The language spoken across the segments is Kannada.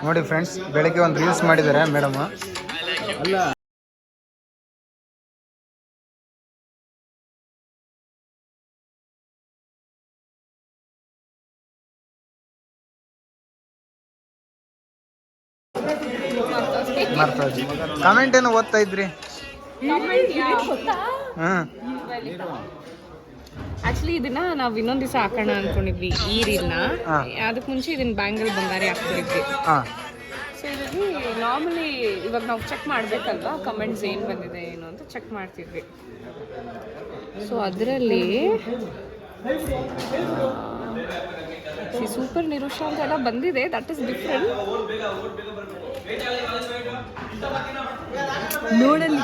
ನೋಡಿ ಫ್ರೆಂಡ್ಸ್, ಬೆಳಗ್ಗೆ ಒಂದು ರೀಲ್ಸ್ ಮಾಡಿದ್ದಾರೆ ಮೇಡಮ್. ಅಲ್ಲ ಮರ್ತೋಜಿ ಕಮೆಂಟ್ ಏನು ಓದ್ತಾ ಇದ್ರಿ? ಆಕ್ಚುಲಿ ಇದನ್ನ ನಾವು ಇನ್ನೊಂದ್ ದಿವಸ ಹಾಕೋಣ ಅನ್ಕೊಂಡಿದ್ವಿ ಈ ರೀಲ್ನ. ಅದಕ್ಕೆ ಮುಂಚೆ ಇದನ್ನ ಬ್ಯಾಂಗಲ್ ಬಂಗಾರಿ ಹಾಕ್ತಿದ್ವಿ. ಸೊ ಇದ್ರಲ್ಲಿ ನಾರ್ಮಲಿ ಇವಾಗ ನಾವು ಚೆಕ್ ಮಾಡ್ಬೇಕಲ್ವಾ ಕಮೆಂಟ್ಸ್ ಏನು ಬಂದಿದೆ ಏನು ಅಂತ ಚೆಕ್ ಮಾಡ್ತಿದ್ವಿ. ಸೊ ಅದರಲ್ಲಿ ಸೂಪರ್ ನಿರುಷ ಅಂತ ಎಲ್ಲ ಬಂದಿದೆ. That is different. ನೋಡಲಿ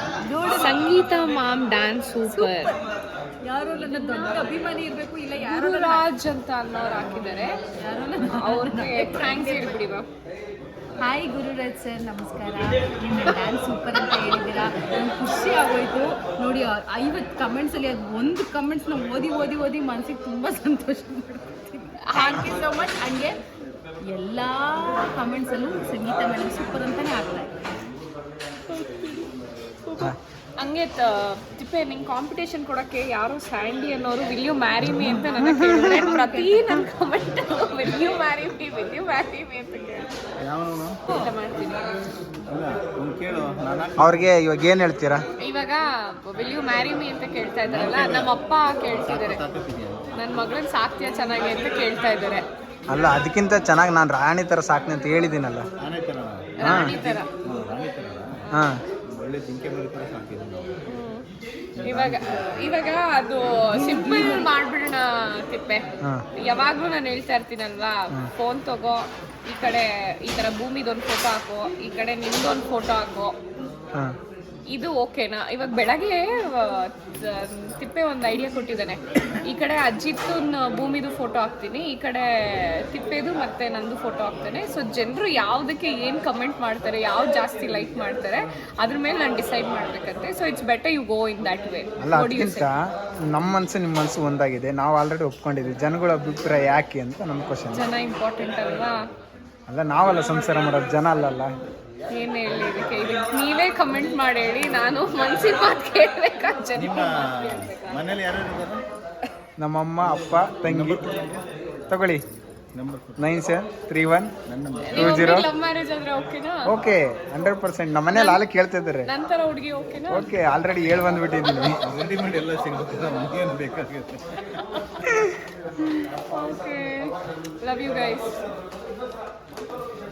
ಸಂಗೀತ ಮ್ಯಾಮ್ ಡ್ಯಾನ್ಸ್ ಸೂಪರ್. ಯಾರೋ ನನ್ನ ದೊಡ್ಡ ಅಭಿಮಾನಿ ಇರಬೇಕು, ಇಲ್ಲ ಯಾರೋ ರಾಜ್ ಅಂತ ಅನ್ನೋರು ಹಾಕಿದ್ದಾರೆ. ಅವ್ರಿಗೆ ಥ್ಯಾಂಕ್ಸ್ ಹೇಳ್ಬಿಡಿ ಮ್ಯಾಮ್. ಹಾಯ್ ಗುರುರಾಜ್ ಸರ್, ನಮಸ್ಕಾರ. ನಿಮ್ಮ ಡ್ಯಾನ್ಸ್ ಸೂಪರ್ ಅಂತ ಹೇಳಿದ್ದೀರಾ, ನಂಗೆ ಖುಷಿ ಆಗೋಯ್ತು ನೋಡಿ. 50 ಕಮೆಂಟ್ಸಲ್ಲಿ ಅದು ಒಂದು ಕಮೆಂಟ್ಸ್ನ ಓದಿ ಮನಸ್ಸಿಗೆ ತುಂಬ ಸಂತೋಷ ಪಡ್ತೀನಿ. Thank you so much. ಹಂಗೆ ಎಲ್ಲ ಕಮೆಂಟ್ಸಲ್ಲೂ ಸಂಗೀತ ಮೇಡಮ್ ಸೂಪರ್ ಅಂತಲೇ ಆಗ್ತಾ ಇದೆ. ಹಂಗೆ ತಿಪ್ಪೆ ನಿಂಗೆ ಕಾಂಪಿಟೇಷನ್ ಕೊಡೋಕ್ಕೆ ಯಾರೋ ಸ್ಯಾಂಡಿ ಅನ್ನೋರು ವಿಲ್ ಯು ಮ್ಯಾರಿ ಮೀ ಅಂತ ನನಗೆ ಕೇಳಿದ್ರೆ ಪ್ರತಿ ನನ್ನ comment will you marry me ಅಂತ ಮಾಡ್ತೀನಿ. ಅವ್ರಿಗೆ ಇವಾಗ ಏನು ಹೇಳ್ತೀರಾ? ಇವಾಗ ವಿಲ್ ಯು ಮ್ಯಾರಿ ಮೀ ಅಂತ ಕೇಳ್ತಾ ಇದ್ದಾರಲ್ಲ, ನಮ್ಮ ಅಪ್ಪ ಕೇಳ್ತಿದ್ದಾರೆ ನನ್ನ ಮಗಳನ್ನ ಸಾಕ್ತೀಯ ಚೆನ್ನಾಗಿ ಅಂತ ಕೇಳ್ತಾ ಇದ್ದಾರೆ. ಅಲ್ಲ, ಅದಕ್ಕಿಂತ ಚೆನ್ನಾಗಿ ನಾನು ರಾಣಿ ಥರ ಸಾಕ್ನಿ ಅಂತ ಹೇಳಿದ್ದೀನಲ್ಲ. ರಾಣಿ ಥರ. ಹಾಂ, ಇವಾಗ ಅದು ಸಿಂಪಲ್ ಮಾಡ್ಬಿಡೋಣ ತಿಪ್ಪೆ. ಯಾವಾಗ್ಲೂ ನಾನು ಹೇಳ್ತಾ ಇರ್ತೀನಲ್ವಾ, ಫೋನ್ ತಗೋ, ಈ ಕಡೆ ಈ ತರ ಭೂಮಿದೊಂದು ಫೋಟೋ ಹಾಕೋ, ಈ ಕಡೆ ನಿಮ್ದೊಂದು ಫೋಟೋ ಹಾಕೋ. ಇದು ಓಕೆನಾ? ಇವಾಗ ಬೆಳಗ್ಗೆ ತಿಪ್ಪೆ ಒಂದು ಐಡಿಯಾ ಕೊಟ್ಟಿದ್ದಾನೆ. ಈ ಕಡೆ ಅಜಿತ್ನ ಭೂಮಿದು ಫೋಟೋ ಹಾಕ್ತೀನಿ, ಈ ಕಡೆ ತಿಪ್ಪೆದು ಮತ್ತೆ ನಂದು ಫೋಟೋ ಹಾಕ್ತೇನೆ. ಸೊ ಜನರು ಯಾವುದಕ್ಕೆ ಏನು ಕಮೆಂಟ್ ಮಾಡ್ತಾರೆ, ಯಾವ್ದು ಜಾಸ್ತಿ ಲೈಕ್ ಮಾಡ್ತಾರೆ, ಅದ್ರ ಮೇಲೆ ನಾನು ಡಿಸೈಡ್ ಮಾಡ್ಬೇಕಂತೆ. So it's better you go in that way. ಅಲ್ಲ, ಅದಕ್ಕಿಂತ ನಮ್ಮ ಮನಸ್ಸು ನಿಮ್ಮ ಮನಸ್ಸು ಒಂದಾಗಿದೆ. ನಾವು ಆಲ್ರೆಡಿ ಒಪ್ಕೊಂಡಿದ್ವಿ. ಜನಗಳ ಅಭಿಪ್ರಾಯ ಯಾಕೆ ಅಂತ ನಮ್ಮ ಕ್ವಶನ್. ಜನ ಇಂಪಾರ್ಟೆಂಟ್ ಅಲ್ವಾ? ಅಲ್ಲ, ನಾವಲ್ಲ ಸಂಸಾರ ಮಾಡೋದು, ಜನ ಅಲ್ಲಲ್ಲ. ಏನು ಹೇಳಿ ಇದಕ್ಕೆ ನೀವೇ ಕಮೆಂಟ್ ಮಾಡಿ ಹೇಳಿ. ನಾನು ಮನ್ಸಿನ ಮಾತು ಕೇಳಬೇಕಾಗ್ತದೆ. ನಮ್ಮಮ್ಮ, ಅಪ್ಪ, ತಂಗಿ. ತಗೊಳ್ಳಿ 973120. ಲವ್ ಮ್ಯಾರೇಜ್ ಆದ್ರೆ ಓಕೆನಾ? ಓಕೆ, 100%. ನಮ್ಮ ಮನೇಲಿ ಆಲೆ ಕೇಳ್ತಾ ಇದ್ದಾರೆ. ನಂತರ ಹುಡುಗಿ ಓಕೆನಾ? ಓಕೆ, ಆಲ್ರೆಡಿ ಹೇಳಿ ಬಂದ್ಬಿಟ್ಟಿದ್ದೀನಿ. Okay, love you guys.